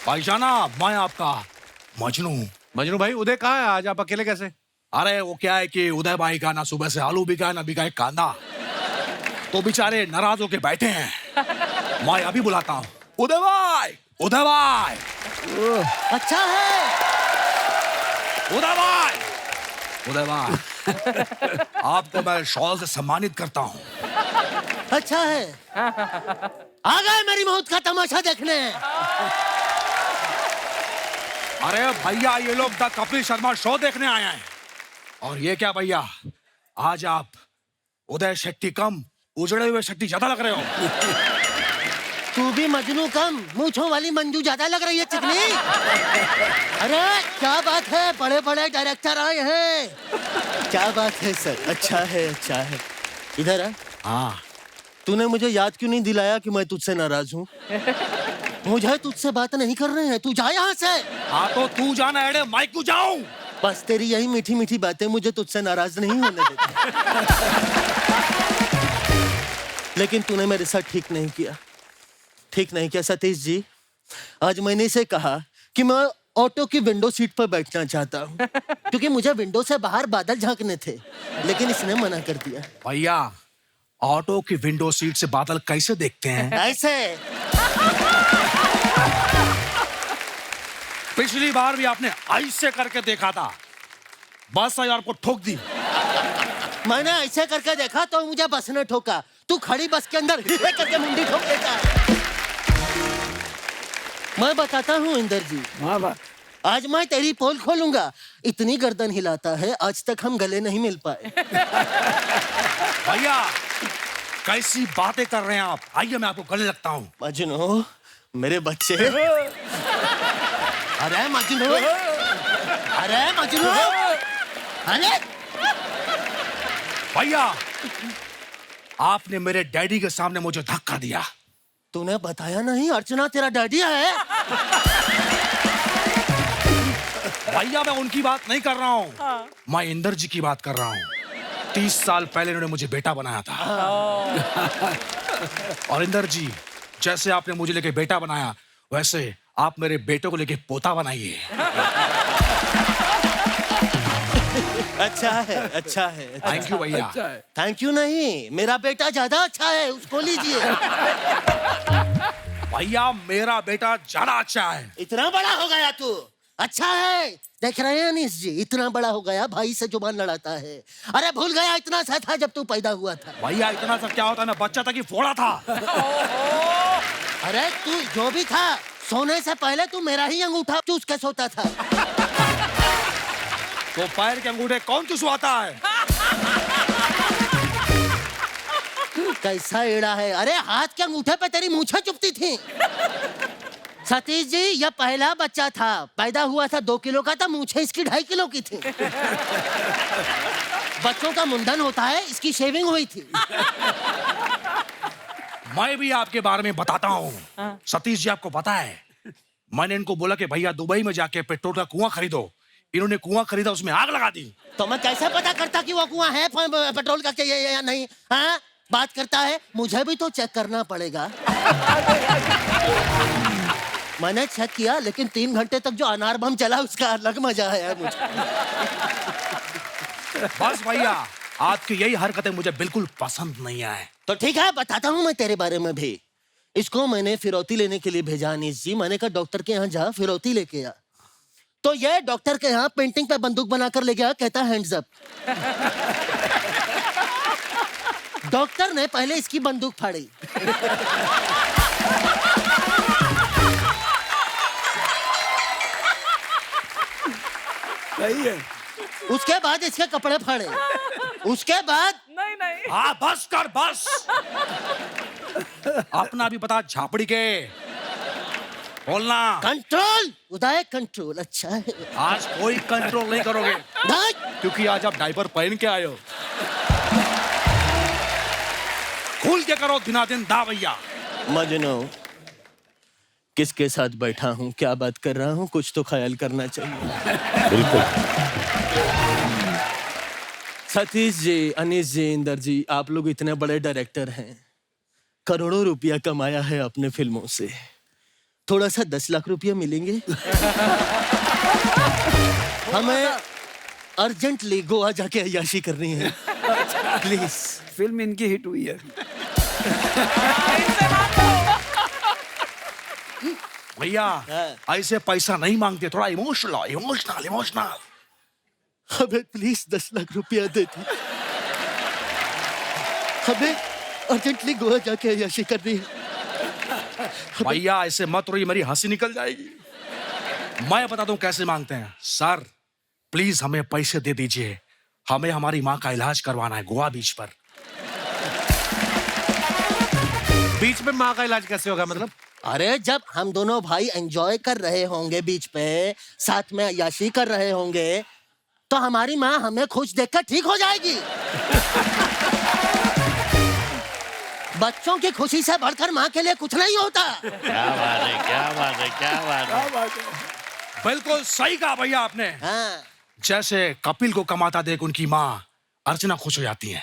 भाईजाना, मैं आपका मजनू। मजनू भाई, उदय कहाँ है? आज आप अकेले कैसे? अरे वो क्या है कि उदय भाई का ना सुबह से आलू बिका ना बिका एक कांदा, तो बेचारे नाराज होके बैठे हैं। मैं अभी बुलाता हूँ। उदय भाई, उदय भाई, अच्छा है। उदय भाई, उदय भाई, आपको मैं शॉल से सम्मानित करता हूँ। अच्छा है। आ गए मेरी मौत का तमाशा देखने। अरे भैया, ये लोग द कपिल शर्मा शो देखने आए हैं। और ये क्या भैया, आज आप उदय शेट्टी कम उजड़े हुए शेट्टी ज्यादा लग रहे हो। तू भी मजनू कम मूंछों वाली मंजू ज्यादा लग रही है चिकनी। अरे क्या बात है, बड़े बड़े डायरेक्टर आए हैं। क्या बात है सर, अच्छा है अच्छा है। इधर आ। हाँ, तूने मुझे याद क्यों नहीं दिलाया कि मैं तुझसे नाराज हूँ? मुझे तुझसे बात नहीं कर रहे हैं, तू जा यहाँ से। हाँ तो तू जाना है, मैं क्यों जाऊं? बस तेरी यही मीठी मीठी बातें मुझे तुझसे नाराज नहीं होने देती। लेकिन तूने मेरे साथ ठीक नहीं किया, ठीक नहीं किया सतीश जी। आज मैंने इसे कहा कि मैं ऑटो की विंडो सीट पर बैठना चाहता हूँ, क्योंकि मुझे विंडो से बाहर बादल झांकने थे, लेकिन इसने मना कर दिया। भैया, ऑटो की विंडो सीट से बादल कैसे देखते हैं? ऐसे। पिछली बार भी आपने ऐसे करके देखा था, बस आई आपको ठोक दी। मैंने ऐसे करके देखा तो मुझे बस ने ठोका। तू खड़ी बस के अंदर करके मुंडी ठोक देता है। मैं बताता हूँ इंदर जी, आज मैं तेरी पोल खोलूंगा। इतनी गर्दन हिलाता है, आज तक हम गले नहीं मिल पाए। भैया, कैसी बातें कर रहे हैं आप? आइए मैं आपको गले लगता हूँ। मजनू, मेरे बच्चे। अरे मजनू, अरे मजनू, अरे भैया, आपने मेरे डैडी के सामने मुझे धक्का दिया। तूने बताया नहीं अर्चना तेरा डैडी है? भैया, मैं उनकी बात नहीं कर रहा हूँ। मैं इंदर जी की बात कर रहा हूँ। 30 साल पहले उन्होंने मुझे बेटा बनाया था। और इंदर जी, जैसे आपने मुझे लेके बेटा बनाया, वैसे आप मेरे बेटे को लेके पोता बनाइए। अच्छा है अच्छा है। थैंक यू भैया। थैंक यू नहीं, मेरा बेटा ज्यादा अच्छा है, उसको लीजिए। भैया, मेरा बेटा ज्यादा अच्छा है। इतना बड़ा हो गया तू, अच्छा है। देख रहे हैं अनीस जी, इतना बड़ा हो गया, भाई से जुबान लड़ाता है। अरे भूल गया इतना सा था जब तू पैदा हुआ था। भैया, इतना सा क्या होता है, मैं बच्चा था कि फोड़ा था। अरे तू जो भी था, सोने से पहले तू मेरा ही अंगूठा चूस के सोता था। तो पैर के अंगूठे कौन चुसवाता है? कैसा एड़ा है। अरे हाथ के अंगूठे पे तेरी मूछें चुभती थी। सतीश जी, यह पहला बच्चा था, पैदा हुआ था 2 किलो का था, मूछें इसकी 2.5 किलो की थी। बच्चों का मुंडन होता है, इसकी शेविंग हुई थी। मैं भी आपके बारे में बताता हूँ। सतीश जी, आपको पता है, मैंने इनको बोला कि भैया दुबई में जाके पेट्रोल का कुआं खरीदो। इन्होंने कुआं खरीदा, उसमें आग लगा दी। तो मैं कैसे पता करता कि वो कुआं है पेट्रोल का या नहीं? हाँ, बात करता है, मुझे भी तो चेक करना पड़ेगा। मैंने चेक किया, लेकिन 3 घंटे तक जो अनार बम चला उसका अलग मजा आया मुझे। बस भैया, आपकी यही हरकतें मुझे बिल्कुल पसंद नहीं आए। तो ठीक है, बताता हूँ मैं तेरे बारे में भी। इसको मैंने फिरौती लेने के लिए भेजा अनीस जी। मैंने कहा डॉक्टर के यहाँ जा, फिरौती लेके आ। तो ये डॉक्टर के यहाँ पेंटिंग पे बंदूक बनाकर ले गया, कहता हैंड्स अप। डॉक्टर ने पहले इसकी बंदूक फाड़ी। सही है। उसके बाद इसके कपड़े फाड़े। उसके बाद नहीं हाँ, बस कर बस। अपना भी बता झापड़ी के बोलना। कंट्रोल उदय, कंट्रोल। अच्छा है, आज कोई कंट्रोल नहीं करोगे, नहीं। क्योंकि आज आप डायपर पहन के आए हो। खुल के करो दिनादिन दा भैया। मजनू, किसके साथ बैठा हूँ, क्या बात कर रहा हूँ, कुछ तो ख्याल करना चाहिए। बिल्कुल। सतीश जी, अनीस जी, इंदर जी, आप लोग इतने बड़े डायरेक्टर हैं, करोड़ों रुपया कमाया है अपने फिल्मों से, थोड़ा सा 10 लाख रुपया मिलेंगे? हमें अर्जेंटली गोवा जाके अय्याशी करनी है, प्लीज। फिल्म इनकी हिट हुई है। भैया ऐसे पैसा नहीं मांगते, थोड़ा इमोशनल इमोशनल इमोशनल। हमें प्लीज 10 लाख रुपया दे दी, हमें अर्जेंटली गोवा जाके अय्याशी करनी है। भैया ऐसे मत रोइए, मेरी हंसी निकल जाएगी। मैं बताता हूँ कैसे मांगते हैं। सर प्लीज हमें पैसे दे दीजिए, हमें हमारी माँ का इलाज करवाना है गोवा बीच पर। बीच में माँ का इलाज कैसे होगा मतलब? अरे जब हम दोनों भाई एंजॉय कर रहे होंगे बीच पे, साथ में अय्याशी कर रहे होंगे, तो हमारी माँ हमें खुश देखकर ठीक हो जाएगी। बच्चों की खुशी से बढ़कर माँ के लिए कुछ नहीं होता। क्या बात है, क्या बात है, क्या बात है। बिल्कुल सही कहा भैया आपने। हाँ। जैसे कपिल को कमाता देख उनकी माँ अर्चना खुश हो जाती है।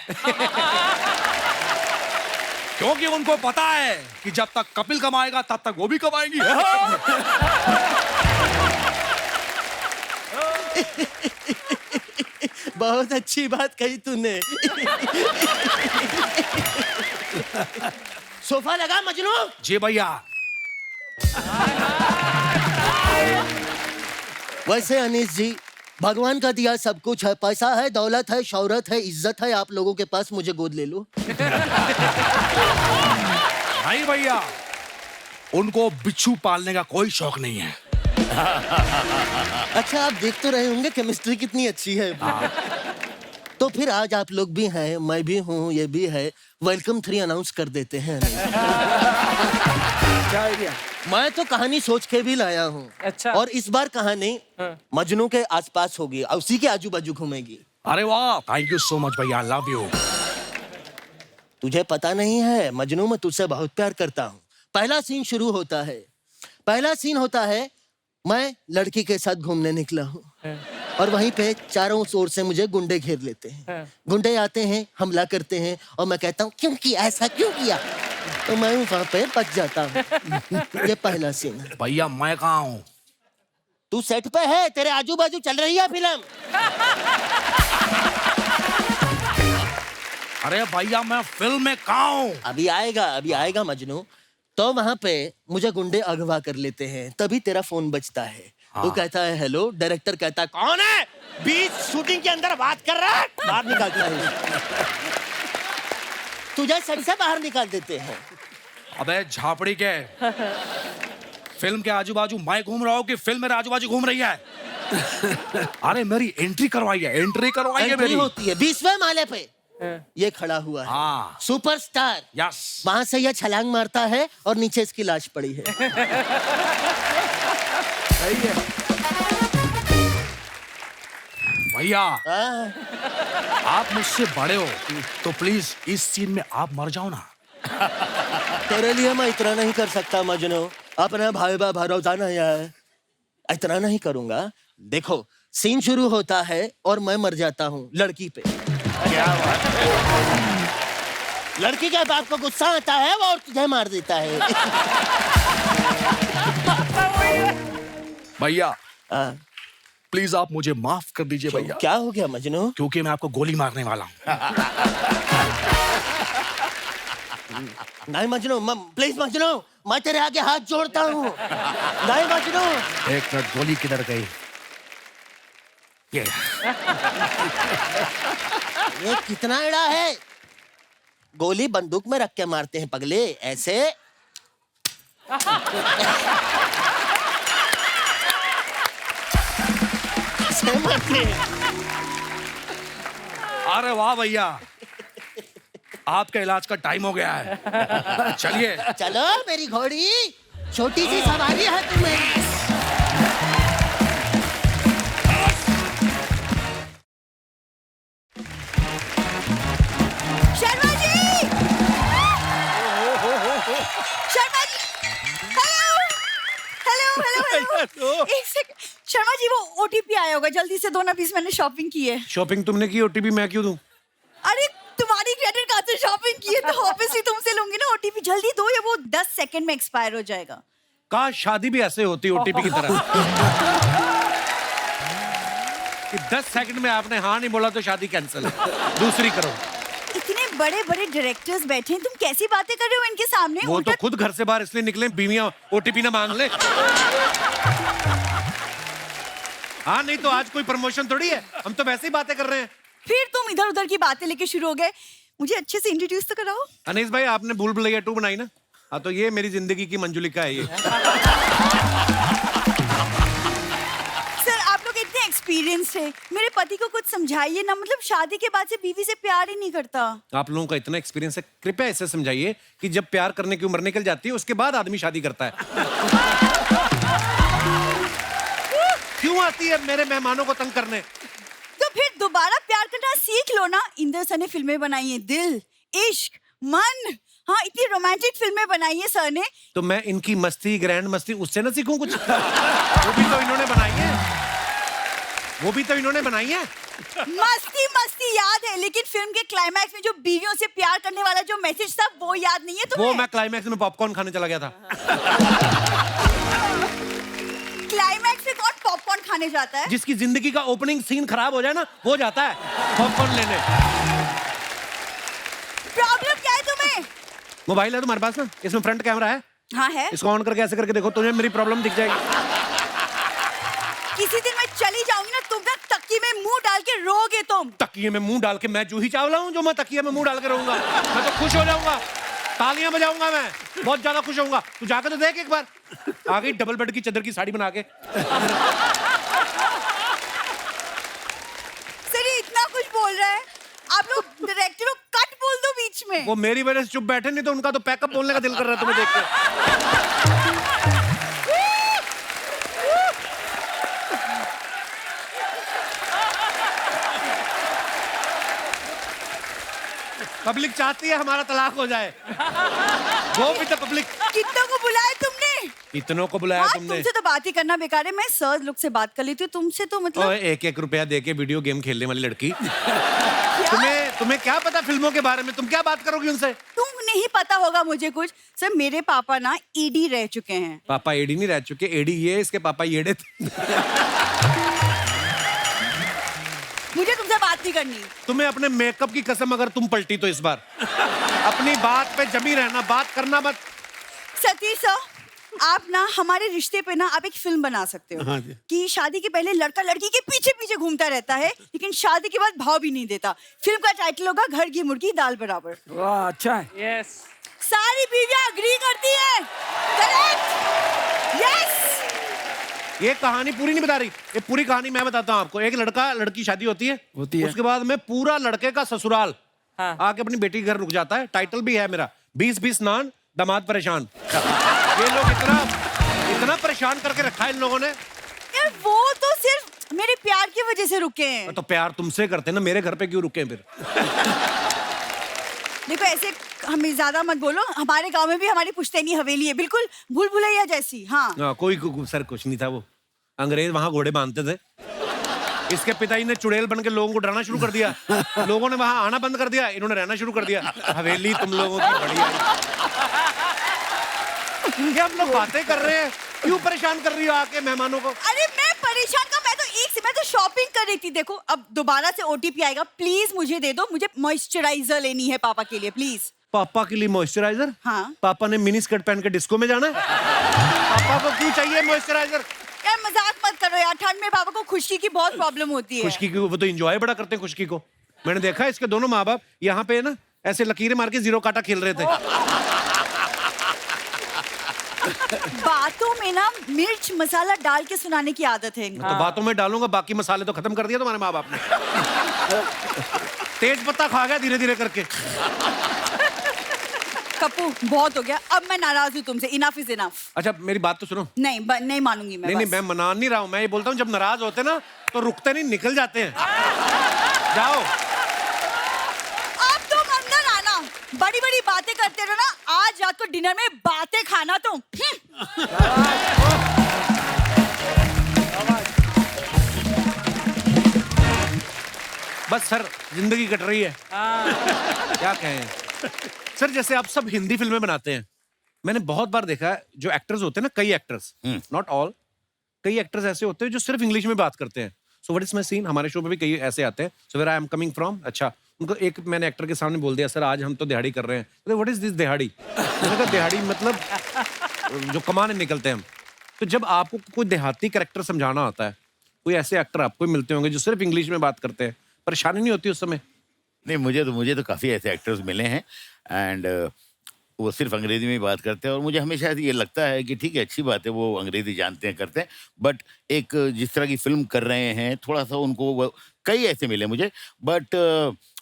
क्योंकि उनको पता है कि जब तक कपिल कमाएगा तब तक वो भी कमाएंगी। बहुत अच्छी बात कही तूने। सोफा लगा मजनू? जी भैया। वैसे अनीस जी, भगवान का दिया सब कुछ है, पैसा है, दौलत है, शौहरत है, इज्जत है आप लोगों के पास, मुझे गोद ले लो। नहीं भैया, उनको बिच्छू पालने का कोई शौक नहीं है। अच्छा आप देख तो रहे होंगे केमिस्ट्री कितनी अच्छी है। तो फिर आज आप लोग भी हैं, मैं भी हूँ, ये भी है, वेलकम 3 अनाउंस कर देते हैं। क्या आइडिया? मैं तो कहानी सोच के भी लाया हूँ। अच्छा। और इस बार कहानी मजनू के आसपास होगी और उसी के आजू बाजू घूमेगी। अरे वाह, थैंक यू सो मच भैया, लव यू। तुझे पता नहीं है मजनू, मैं तुझसे बहुत प्यार करता हूँ। पहला सीन शुरू होता है, पहला सीन होता है मैं लड़की के साथ घूमने निकला हूँ और वहीं पे चारों ओर से मुझे गुंडे घेर लेते हैं। गुंडे आते हैं, हमला करते हैं और मैं कहता हूँ क्यों किया ऐसा, क्यों किया, तो मैं वहां पे बच जाता हूँ। ये पहला सीन है। भैया मैं कहाँ हूँ? तू सेट पे है, तेरे आजू बाजू चल रही है फिल्म। अरे भैया मैं फिल्म में कहाँ हूँ? अभी आएगा मजनू। तो वहां पे मुझे गुंडे अगवा कर लेते हैं, तभी तेरा फोन बजता है। तू कहता है हेलो, डायरेक्टर कहता है कौन है, बीच शूटिंग के अंदर बात कर रहा है, बाहर निकालता है। तुझे सेट से बाहर निकाल देते हैं। अबे झापड़ी के, फिल्म के आजू बाजू मैं घूम रहा हूँ कि फिल्म मेरे आजू बाजू घूम रही है? अरे मेरी एंट्री करवाइए, एंट्री करवाइए एंट्री मेरी। होती है 20वें माले पे, ये खड़ा हुआ है हाँ। सुपरस्टार। यस। वहां से ये छलांग मारता है और नीचे इसकी लाश पड़ी है। सही है। भैया हाँ। आप मुझसे बड़े हो तो प्लीज इस सीन में आप मर जाओ ना। तेरे लिए मैं इतना नहीं कर सकता मजनू, अपना भाई बा भरोसा नहीं है, इतना नहीं करूंगा। देखो सीन शुरू होता है और मैं मर जाता हूँ लड़की पे। क्या बात है। लड़की के बाप को गुस्सा आता है वो और तुझे मार देता है। भैया हाँ। प्लीज आप मुझे माफ कर दीजिए भैया, क्या हो गया मजनू? क्योंकि मैं आपको गोली मारने वाला हूँ। नहीं मजनू, प्लीज मजनू, मैं तेरे आगे हाथ जोड़ता हूँ। नहीं मजनू। एक मिनट, गोली किधर गई? ये कितना एड़ा है, गोली बंदूक में रख के मारते हैं पगले, ऐसे। ऐसे मारते हैं। अरे वाह भैया, आपका इलाज का टाइम हो गया है। चलिए चलो मेरी घोड़ी, छोटी सी सवारी है तुम्हें। शर्मा जी! शर्मा जी! हेलो! एक सेकंड, शर्मा जी वो ओटीपी आया होगा, जल्दी से दो ना प्लीज, मैंने शॉपिंग की है। शॉपिंग तुमने की, ओटीपी मैं क्यों दूं? अरे तुम्हारी क्रेडिट कार्ड से शॉपिंग की है तो ऑब्वियसली तुमसे लूंगी ना ओटीपी, जल्दी दो, ये वो 10 सेकंड में एक्सपायर हो जाएगा। काश शादी भी ऐसे होती ओटीपी की तरह कि 10 सेकंड में आपने हाँ नहीं बोला तो शादी कैंसिल है, दूसरी करो। इतने बड़े बड़े डायरेक्टर्स बैठे हैं, तुम कैसी बातें कर रहे हो इनके सामने? वो तो खुद घर से बाहर इसलिए निकले बीवियां ओटीपी ना मांग ले। हाँ नहीं तो आज कोई प्रमोशन थोड़ी है, हम तो वैसे ही बातें कर रहे हैं। फिर तुम इधर उधर की बातें लेके शुरू हो गए। मुझे अच्छे से इंट्रोड्यूस तो कराओ। अनीस भाई आपने भूल भुलैया 2 बनाई ना? हाँ तो ये मेरी जिंदगी की मंजुलिका है ये। सर आप लोग इतने एक्सपीरियंस है, मेरे पति को कुछ समझाइए ना, मतलब शादी के बाद से बीवी से प्यार ही नहीं करता। आप लोगों का इतना एक्सपीरियंस है, कृपया इसे समझाइए कि जब प्यार करने की उम्र निकल जाती है उसके बाद आदमी शादी करता है। क्यों आती है मेरे मेहमानों को तंग करने? तो फिर दोबारा प्यार करना सीख लो ना। इंदर सर ने फिल्में बनाई हैं, दिल, इश्क, मन, हाँ इतनी रोमांटिक फिल्में बनाई है सर ने। तो मैं इनकी मस्ती, ग्रैंड मस्ती उससे ना सीखूं कुछ? वो भी तो इन्होंने बनाई है, वो भी तो इन्होंने बनाई है। मस्ती मस्ती याद है, लेकिन फिल्म के क्लाइमैक्स में जो बीवियों से प्यार करने वाला जो मैसेज था वो याद नहीं है तुम्हें? वो मैं क्लाइमैक्स में पॉपकॉर्न खाने चला गया था। क्लाइमैक्स में कौन पॉपकॉर्न खाने जाता है? जिसकी जिंदगी का ओपनिंग सीन खराब हो जाए ना वो जाता है पॉपकॉर्न लेने। प्रॉब्लम क्या है तुम्हें? मोबाइल है तुम्हारे पास ना, इसमें फ्रंट कैमरा है, हाँ है। इसको ऑन करके ऐसे करके देखो, तुम्हें मेरी प्रॉब्लम दिख जाएगी। किसी दिन मैं चली जाऊंगी ना, तुम ना तकिए में मुंह डाल के रोगे तुम। तकिए में मुंह डाल के? मैं जूही चावला हूँ जो मैं तकिए में मुंह डाल के रहूंगा? मैं तो खुश हो जाऊंगा, तालियां बजाऊंगा, मैं बहुत ज्यादा खुश होऊंगा। तू जाकर तो देख एक बार, आ गई डबल बेड की चादर की साड़ी बना के। सर ये इतना कुछ बोल रहा है, आप लोग डायरेक्टर को कट बोल दो बीच में। वो मेरी वजह से चुप बैठे, नहीं तो उनका तो पैकअप बोलने का दिल कर रहा है तुम्हें देख के। पब्लिक चाहती है हमारा तलाक हो जाए, वो भी तो पब्लिक। कितनों को बुलाया तुमने? इतनों को बुलाया हाँ, तुमने? तुमसे तो बात ही करना बेकार है, मैं सर लोग से बात कर लेती हूँ, तुमसे तो मतलब। ओए 1-1 रुपया देके वीडियो गेम खेलने वाली लड़की। तुम्हें क्या पता फिल्मों के बारे में? तुम क्या बात करोगी उनसे? तुम नहीं पता होगा मुझे कुछ। सर मेरे पापा ना ईडी रह चुके हैं। पापा एडी नहीं रह चुके, एडी ये, इसके पापा येड़े थे। मुझे तुमसे बात नहीं करनी। तुम्हें अपने मेकअप की कसम अगर तुम पलटी तो इस बार अपनी बात पे जमी रहना, बात करना मत। सतीश सर आप ना हमारे रिश्ते पे ना आप एक फिल्म बना सकते हो। हाँ जी। कि शादी के पहले लड़का लड़की के पीछे पीछे घूमता रहता है, लेकिन शादी के बाद भाव भी नहीं देता। फिल्म का टाइटल होगा घर की मुर्गी दाल बराबर। वाह अच्छा है। यस। सारी बीवियां अग्री करती हैं। करेक्ट? यस। ये कहानी पूरी नहीं बता रही, ये पूरी कहानी मैं बताता हूँ आपको। एक लड़का लड़की शादी होती है, उसके बाद में पूरा लड़के का ससुराल आके अपनी बेटी के घर रुक जाता है। टाइटल भी है मेरा 20-20 नान दामाद परेशान। ये लोग इतना परेशान करके रखा है इन लोगों ने। यार वो तो सिर्फ मेरे प्यार की वजह से रुके हैं। तो प्यार तुमसे करते ना, मेरे घर पे क्यों रुके फिर? देखो ऐसे हमें ज्यादा मत बोलो, हमारे गांव में भी हमारी पुश्तैनी हवेली है, बिल्कुल भूल भुलैया जैसी। हाँ कोई सर कुछ नहीं था, वो अंग्रेज वहां घोड़े बांधते थे। इसके पिताजी ने चुड़ैल बन के लोगों को डराना शुरू कर दिया, लोगों ने वहां आना बंद कर दिया, इन्होंने रहना शुरू कर दिया। हवेली तुम लोगों की बढ़िया। क्या हम लोग बातें कर रहे हैं, क्यों परेशान कर रही हो आके मेहमानों को? अरे मैं परेशान का, मैं तो शॉपिंग कर रही थी। देखो अब दोबारा से ओटीपी आएगा, प्लीज मुझे दे दो, मुझे मॉइस्चराइजर लेनी है पापा के लिए प्लीज। पापा के लिए मॉइस्चराइजर? हाँ। पापा ने मिनी स्कर्ट पहन के डिस्को में जाना है? पापा को क्यों चाहिए मॉइस्चराइजर? यार मजाक मत करो यार, ठंड में पापा को खुशकी की बहुत प्रॉब्लम होती है। खुशकी की वो तो एंजॉय बड़ा करते हैं खुशकी को। मैंने देखा इसके दोनों माँ बाप यहाँ पे ना ऐसे लकीरें मार के 0 काटा खेल रहे थे। बातों में ना मिर्च मसाला डाल के सुनाने की आदत है इनको। तो बातों में डालूंगा, बाकी मसाले तो खत्म कर दिया तुम्हारे माँ बाप ने। तेज पत्ता खा गया धीरे धीरे करके। कप्पू बहुत हो गया, अब मैं नाराज हूँ तुमसे, इनफ इज इनफ। अच्छा मेरी बात तो सुनो। नहीं नहीं मानूंगी मैं। नहीं मैं मना नहीं रहा हूँ, मैं ये बोलता हूँ जब नाराज होते ना तो रुकते नहीं, निकल जाते हैं। जाओ अब तुम अंदर आना, बड़ी बड़ी बातें करते रहो ना, आज रात को डिनर में बातें खाना तुम। बस सर जिंदगी कट रही है, क्या कहें सर। जैसे आप सब हिंदी फिल्में बनाते हैं, मैंने बहुत बार देखा है जो एक्टर्स होते हैं ना, कई एक्टर्स, नॉट ऑल, कई एक्टर्स ऐसे होते हैं जो सिर्फ इंग्लिश में बात करते हैं. So what is my scene, हमारे शो पे भी कई ऐसे आते हैं. So where I am coming from, अच्छा उनको एक मैंने एक्टर के सामने बोल दिया, सर आज हम तो दिहाड़ी कर रहे हैं. तो व्हाट इज दिस दिहाड़ी? मैंने कहा दिहाड़ी मतलब जो कमाने निकलते हैं हम. तो जब आपको कोई देहाती कैरेक्टर समझाना होता है, कोई ऐसे एक्टर आपको मिलते होंगे जो सिर्फ इंग्लिश में बात करते हैं, परेशानी नहीं होती उस समय? नहीं, मुझे तो काफ़ी ऐसे एक्टर्स मिले हैं एंड वो सिर्फ अंग्रेजी में ही बात करते हैं और मुझे हमेशा ये लगता है कि ठीक है, अच्छी बात है, वो अंग्रेजी जानते हैं, करते हैं, बट एक जिस तरह की फिल्म कर रहे हैं थोड़ा सा उनको कई ऐसे मिले मुझे, बट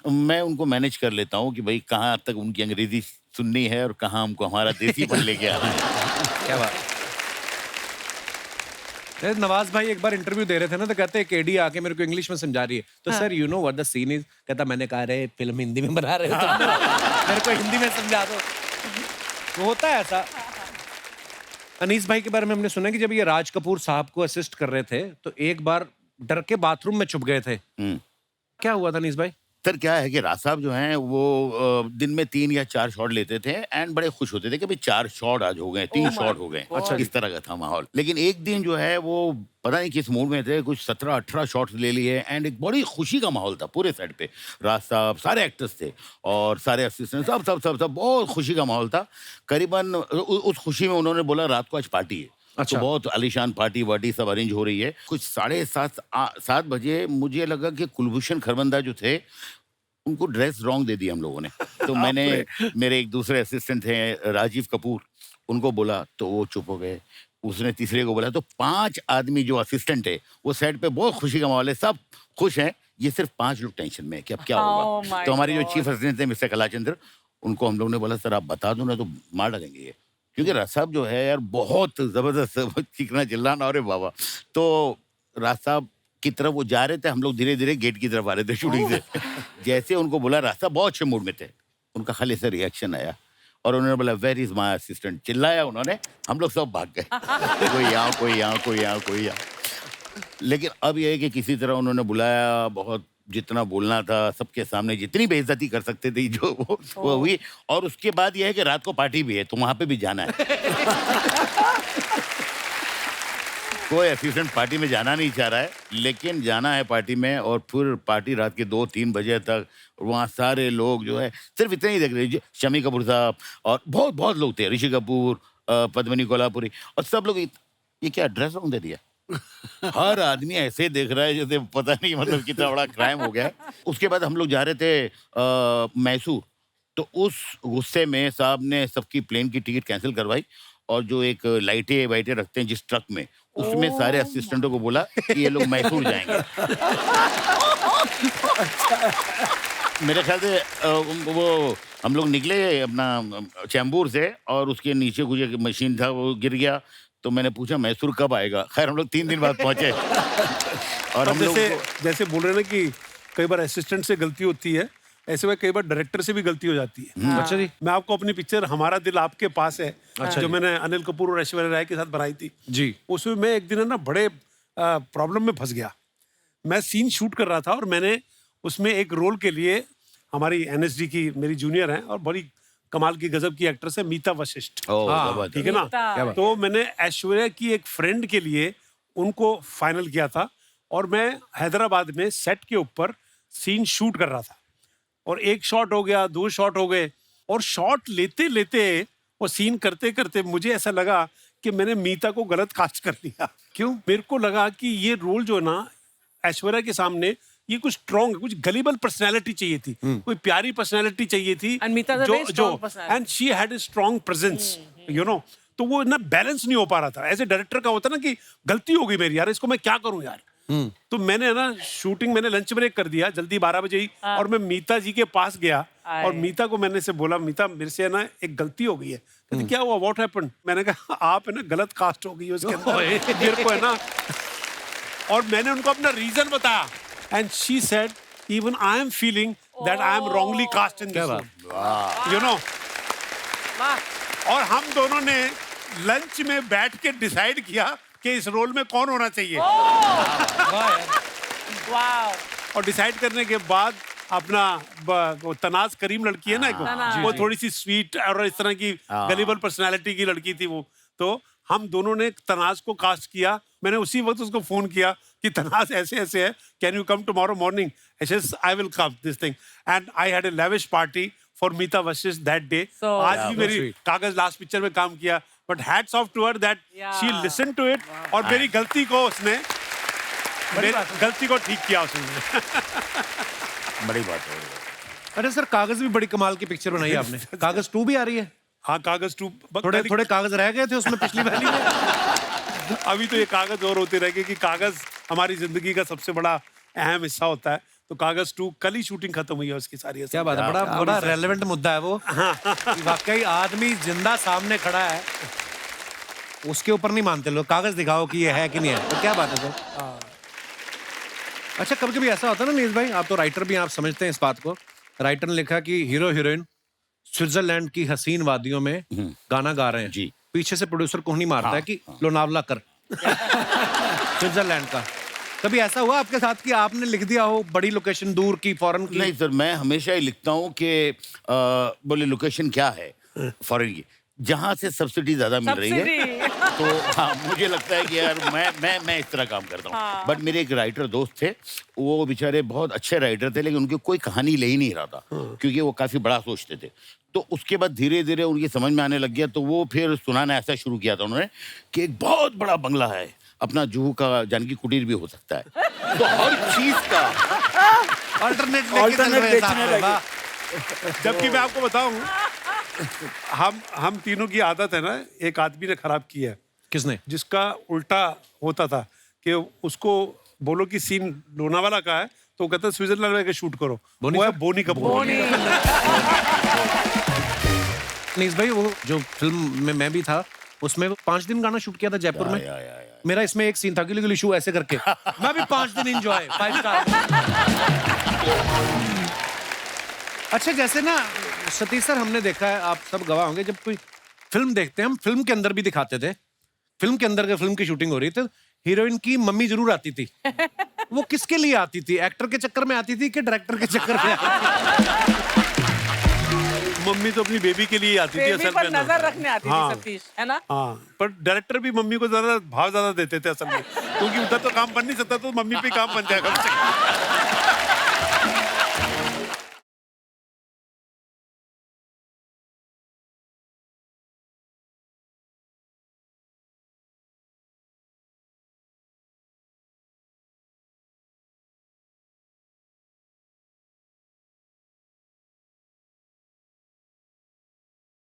मैं उनको मैनेज कर लेता हूँ कि भाई कहाँ तक उनकी अंग्रेजी सुननी है और कहाँ हमको हमारा देसीपन लेके आना है. क्या बात. नवाज भाई एक बार इंटरव्यू दे रहे थे ना, तो कहते हैं केडी आके मेरे को इंग्लिश में समझा रही है, तो sir you know what the scene is. कहता मैंने कहा रे फिल्म हिंदी में बना रहे हो तो मेरे को हिंदी में समझा दो. तो होता है ऐसा. अनीस भाई के बारे में हमने सुना कि जब ये राज कपूर साहब को असिस्ट कर रहे थे तो एक बार डर के बाथरूम में छुप गए थे. क्या हुआ था अनीस भाई? सर क्या है कि राज साहब जो हैं वो दिन में 3 या 4 शॉट लेते थे एंड बड़े खुश होते थे कि भाई 4 शॉट आज हो गए, 3 शॉट हो गए. अच्छा, इस तरह का था माहौल. लेकिन एक दिन जो है वो पता नहीं किस मूड में थे, कुछ 17-18 शॉट्स ले लिए एंड एक बड़ी खुशी का माहौल था पूरे सेट पे. राज साहब, सारे एक्टर्स थे और सारे असिस्टेंट, सब बहुत खुशी का माहौल था. करीबन उस खुशी में उन्होंने बोला रात को आज पार्टी है. अच्छा. तो बहुत आलीशान पार्टी वार्टी सब अरेंज हो रही है. कुछ 7:30 बजे मुझे लगा कि कुलभूषण खरबंदा जो थे उनको ड्रेस रॉन्ग दे दी हम लोगों ने. तो मैंने मेरे एक दूसरे असिस्टेंट थे राजीव कपूर, उनको बोला तो वो चुप हो गए. उसने तीसरे को बोला, तो 5 आदमी जो असिस्टेंट है वो सेट पे बहुत खुशी का माहौल है, सब खुश हैं. ये सिर्फ 5 लोग टेंशन में है कि अब क्या होगा. तो हमारे जो चीफ असिस्टेंट थे मिस्टर कलाचंद्र, उनको हम लोग ने बोला सर आप बता दो ना तो मार डालेंगे ये, क्योंकि राज साहब जो है यार बहुत जबरदस्त चिकना चिल्लाना. अरे बाबा. तो राज साहब की तरफ वो जा रहे थे, हम लोग धीरे धीरे गेट की तरफ आ रहे थे शूटिंग से. जैसे उनको बोला, राज साहब बहुत अच्छे मूड में थे, उनका खाली से रिएक्शन आया और उन्होंने बोला वेयर इज माय असिस्टेंट. चिल्लाया उन्होंने, हम लोग सब भाग गए. कोई यहाँ कोई यहाँ कोई यहाँ कोई यहाँ. लेकिन अब यह है कि किसी तरह उन्होंने बुलाया, बहुत जितना बोलना था सबके सामने जितनी बेइज्जती कर सकते थे जो वो हुई. और उसके बाद यह है कि रात को पार्टी भी है तो वहां पे भी जाना है. कोई असिस्टेंट पार्टी में जाना नहीं चाह रहा है, लेकिन जाना है पार्टी में. और फिर पार्टी रात के 2-3 बजे तक. वहाँ सारे लोग जो है सिर्फ इतने ही देख रहे हैं, शमी कपूर साहब और बहुत लोग थे, ऋषि कपूर, पद्मिनी कोल्हापुरी, और सब लोग ये क्या ड्रेस रॉन्ग दे दिया. हर आदमी ऐसे देख रहा है जैसे पता नहीं मतलब कितना बड़ा क्राइम हो गया. उसके बाद हम लोग जा रहे थे मैसूर, तो उस गुस्से में साहब ने सबकी प्लेन की टिकट कैंसिल करवाई और जो एक लाइटें वाइटें रखते हैं जिस ट्रक में, उसमें सारे असिस्टेंटों को बोला कि ये लोग मैसूर जाएंगे. मेरे ख्याल से वो हम लोग निकले अपना चैम्बूर से और उसके नीचे कुछ एक मशीन था वो गिर गया. तो मैंने पूछा मैसूर कब आएगा. खैर हम लोग 3 दिन बाद पहुंचे. और हम लोग जैसे बोल रहे हैं ना कि कई बार असिस्टेंट से गलती होती है, ऐसे में कई बार डायरेक्टर से भी गलती हो जाती है. अच्छा जी. मैं आपको अपनी पिक्चर हमारा दिल आपके पास है, अच्छा जो मैंने अनिल कपूर और ऐश्वर्या राय के साथ बनाई थी जी, उसमें मैं एक दिन है ना बड़े प्रॉब्लम में फंस गया. मैं सीन शूट कर रहा था और मैंने उसमें एक रोल के लिए, हमारी एनएसडी की मेरी जूनियर है और बड़ी कमाल की गजब की एक्ट्रेस है मीता वशिष्ठ. ठीक है ना. तो मैंने ऐश्वर्या की एक फ्रेंड के लिए उनको फाइनल किया था और मैं हैदराबाद में सेट के ऊपर सीन शूट कर रहा था और 1 शॉट हो गया, 2 शॉट हो गए और शॉट लेते लेते और सीन करते करते मुझे ऐसा लगा कि मैंने मीता को गलत कास्ट कर दिया. क्यों? मेरे को लगा कि ये रोल जो है ना ऐश्वर्या के सामने ये कुछ स्ट्रॉन्ग, कुछ गलीबल पर्सनालिटी चाहिए थी, कोई प्यारी पर्सनालिटी चाहिए थी, and she had a strong presence, you know. तो वो ना बैलेंस नहीं हो पा रहा था. एज ए डायरेक्टर का होता ना कि गलती हो गई मेरी, यार इसको मैं क्या करूं यार. तो मैंने ना शूटिंग, मैंने लंच ब्रेक कर दिया जल्दी 12 बजे ही, और मैं मीता जी के पास गया और मीता को मैंने से बोला, मीता मेरे से ना एक गलती हो गई है. कहती क्या हुआ, व्हाट हैपेंड. मैंने कहा आप है ना गलत कास्ट हो गई है उसके अंदर मेरे को है ना. और मैंने उनको अपना रीजन बताया and she said even I am feeling that I am wrongly cast in this, you know. और हम दोनों ने लंच में बैठ के डिसाइड किया कि इस रोल में कौन होना चाहिए. और डिसाइड करने के बाद अपना वो तनाज करीम लड़की है ना एक वो थोड़ी सी स्वीट और इस तरह की गलीबल पर्सनालिटी की लड़की थी वो। तो हम दोनों ने तनाज को कास्ट किया। मैंने उसी वक्त उसको फोन किया कि तनाज ऐसे ऐसे है, can you come tomorrow morning? I will come this thing and I had a lavish party for Meeta versus that day. आज भी मेरी कागज लास्ट पिक्चर में काम किया, but hats off to her that she listen to it और मेरी गलती को उसने गलती को ठीक किया उसने। बड़ी बात है। अरे सर कागज भी बड़ी कमाल की पिक्चर बनाई आपने। कागज 2 भी आ रही है? हाँ कागज 2 थोड़े कागज रह गए थे उसमें पिछली वाली में। अभी तो ये कागज और होते रह गए कि कागज हमारी जिंदगी का सबसे बड़ा अहम हिस्सा होता है। तो कागज 2 कल ही शूटिंग खत्म हुई है उसकी सारी। क्या बात है, बड़ा रेलेवेंट मुद्दा है वो। वाकई आदमी जिंदा सामने खड़ा है, उसके ऊपर नहीं मानते लोग। कागज दिखाओ कि ये है कि नहीं है, तो क्या बात है सर। अच्छा कभी कभी ऐसा होता है ना नीरज भाई, आप तो राइटर भी हैं, आप समझते हैं इस बात को। राइटर ने लिखा कि हीरो हीरोइन स्विट्जरलैंड की हसीन वादियों में गाना गा रहे हैं जी। पीछे से प्रोड्यूसर को नहीं मारता है कि लोनावला कर स्विट्जरलैंड का। कभी ऐसा हुआ आपके साथ कि आपने लिख दिया हो बड़ी लोकेशन दूर की फॉरेन की? नहीं सर, मैं हमेशा ही लिखता हूँ कि बोले लोकेशन क्या है फॉरेन की, जहाँ से सब्सिडी ज्यादा मिल रही है। तो हाँ मुझे लगता है कि यार मैं इस तरह काम करता हूँ। बट मेरे एक राइटर दोस्त थे, वो बेचारे बहुत अच्छे राइटर थे, लेकिन उनकी कोई कहानी ले ही नहीं रहा था क्योंकि वो काफी बड़ा सोचते थे। तो उसके बाद धीरे धीरे उनकी समझ में आने लग गया, तो वो फिर सुनाना ऐसा शुरू किया था उन्होंने कि एक बहुत बड़ा बंगला है, अपना जुहू का जानकी कुटीर भी हो सकता है। तो हर चीज का ऑल्टरनेट बेचने लगे। जबकि मैं आपको बताऊं, हम तीनों की आदत है ना, एक आदमी ने खराब की है। किसने? जिसका उल्टा होता था कि उसको बोलो कि सीन लोनावाला का है तो वो कहता है स्विट्जरलैंड में शूट करो। वो है बोनी कपूर। नीस भाई वो जो फिल्म में मैं भी था उसमें 5 दिन गाना शूट किया था जयपुर में। मेरा इसमें एक सीन था गिली गिली शू ऐसे करके मैं भी 5 दिन एंजॉय 5 स्टार। अच्छा जैसे ना सतीश सर, हमने देखा है, आप सब गवाह होंगे, जब कोई फिल्म देखते हैं, हम फिल्म के अंदर भी दिखाते थे, फिल्म के अंदर फिल्म की शूटिंग हो रही थी, हीरोइन की मम्मी जरूर आती थी। वो किसके लिए आती थी? एक्टर के चक्कर में आती थी कि डायरेक्टर के चक्कर में आती थी? मम्मी तो अपनी बेबी के लिए आती थी असल में, नजर रखने आती हाँ, थी सतीश, है ना? हाँ, पर डायरेक्टर भी मम्मी को ज्यादा भाव ज्यादा देते थे असल में, क्योंकि उधर तो काम बन नहीं सकता, तो मम्मी पे काम बन जाएगा।